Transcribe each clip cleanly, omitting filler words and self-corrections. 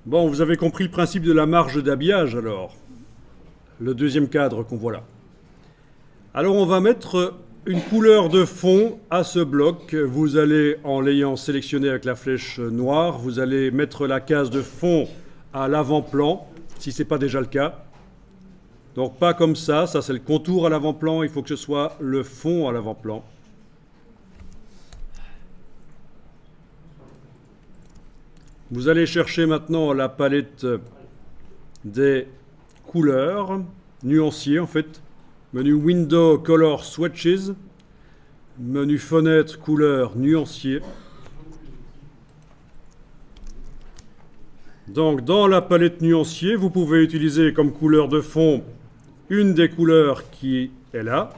Bon, vous avez compris le principe de la marge d'habillage alors. Le deuxième cadre qu'on voit là. Alors on va mettre une couleur de fond à ce bloc. Vous allez, en l'ayant sélectionné avec la flèche noire, vous allez mettre la case de fond à l'avant-plan, si ce n'est pas déjà le cas. Donc pas comme ça c'est le contour à l'avant-plan, il faut que ce soit le fond à l'avant-plan. Vous allez chercher maintenant la palette des couleurs, nuanciers en fait. Menu Window Color Swatches, menu Fenêtre Couleur Nuancier. Donc dans la palette nuancier, vous pouvez utiliser comme couleur de fond une des couleurs qui est là.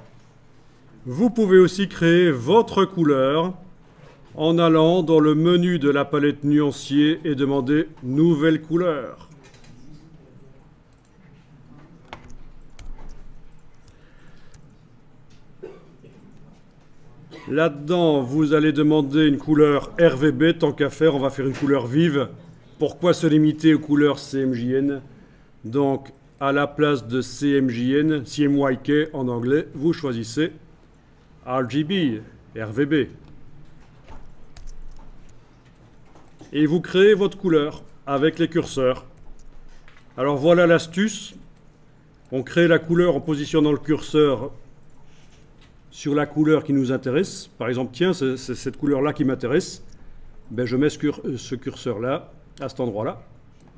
Vous pouvez aussi créer votre couleur en allant dans le menu de la palette nuancier et demander Nouvelle couleur. Là-dedans, vous allez demander une couleur RVB, tant qu'à faire, on va faire une couleur vive. Pourquoi se limiter aux couleurs CMJN? Donc, à la place de CMJN, CMYK en anglais, vous choisissez RGB, RVB. Et vous créez votre couleur avec les curseurs. Alors voilà l'astuce. On crée la couleur en positionnant le curseur sur la couleur qui nous intéresse. Par exemple, tiens, c'est cette couleur-là qui m'intéresse. Ben, je mets ce curseur-là, à cet endroit-là,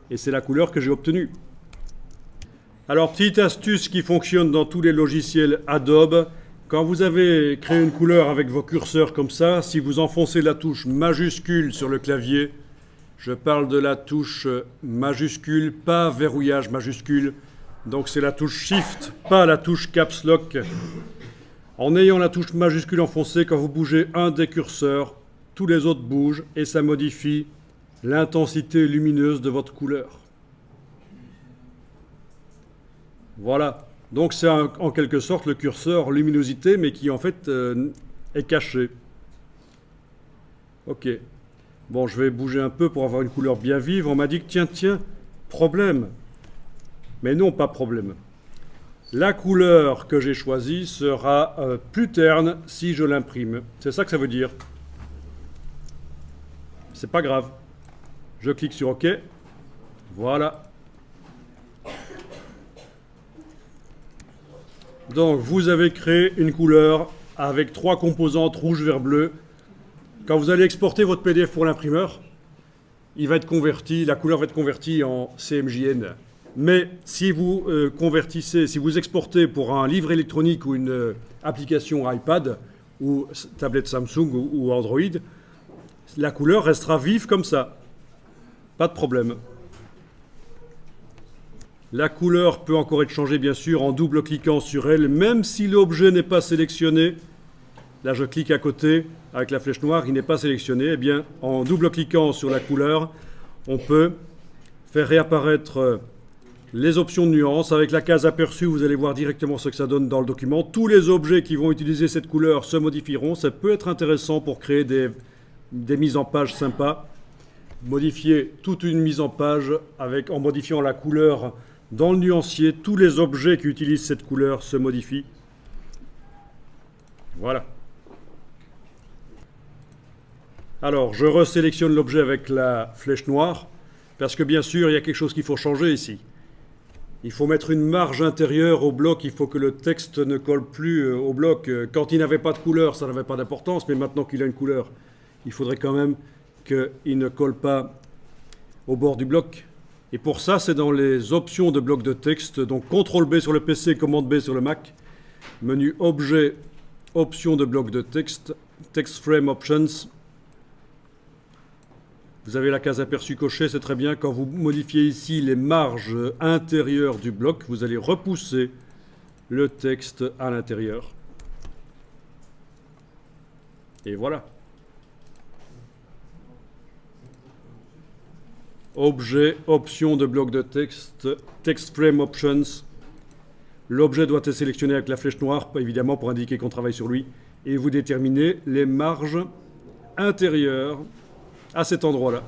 et c'est la couleur que j'ai obtenue. Alors, petite astuce qui fonctionne dans tous les logiciels Adobe. Quand vous avez créé une couleur avec vos curseurs comme ça, si vous enfoncez la touche majuscule sur le clavier, je parle de la touche majuscule, pas verrouillage majuscule. Donc c'est la touche Shift, pas la touche Caps Lock. En ayant la touche majuscule enfoncée, quand vous bougez un des curseurs, tous les autres bougent et ça modifie l'intensité lumineuse de votre couleur. Voilà. Donc c'est en quelque sorte le curseur luminosité, mais qui en fait est caché. Ok. Bon, je vais bouger un peu pour avoir une couleur bien vive. On m'a dit que tiens, problème. Mais non, pas problème. La couleur que j'ai choisie sera plus terne si je l'imprime. C'est ça que ça veut dire. C'est pas grave. Je clique sur OK. Voilà. Donc, vous avez créé une couleur avec 3 composantes rouge, vert, bleu. Quand vous allez exporter votre PDF pour l'imprimeur, il va être converti, la couleur va être convertie en CMJN. Mais si vous convertissez, si vous exportez pour un livre électronique ou une application iPad ou tablette Samsung ou Android, la couleur restera vive comme ça. Pas de problème. La couleur peut encore être changée, bien sûr, en double-cliquant sur elle, même si l'objet n'est pas sélectionné. Là, je clique à côté avec la flèche noire, il n'est pas sélectionné. Eh bien, en double-cliquant sur la couleur, on peut faire réapparaître les options de nuance. Avec la case aperçue, vous allez voir directement ce que ça donne dans le document. Tous les objets qui vont utiliser cette couleur se modifieront. Ça peut être intéressant pour créer des mises en page sympas. Modifier toute une mise en page en modifiant la couleur dans le nuancier. Tous les objets qui utilisent cette couleur se modifient. Voilà. Alors, je resélectionne l'objet avec la flèche noire, parce que bien sûr, il y a quelque chose qu'il faut changer ici. Il faut mettre une marge intérieure au bloc, il faut que le texte ne colle plus au bloc. Quand il n'avait pas de couleur, ça n'avait pas d'importance, mais maintenant qu'il a une couleur, il faudrait quand même qu'il ne colle pas au bord du bloc. Et pour ça, c'est dans les options de bloc de texte, donc CTRL-B sur le PC, COMMANDE-B sur le Mac, menu Objet, Options de bloc de texte, Text Frame Options. Vous avez la case aperçue cochée, c'est très bien. Quand vous modifiez ici les marges intérieures du bloc, vous allez repousser le texte à l'intérieur. Et voilà. Objet, option de bloc de texte, Text Frame Options. L'objet doit être sélectionné avec la flèche noire, évidemment, pour indiquer qu'on travaille sur lui. Et vous déterminez les marges intérieures à cet endroit-là.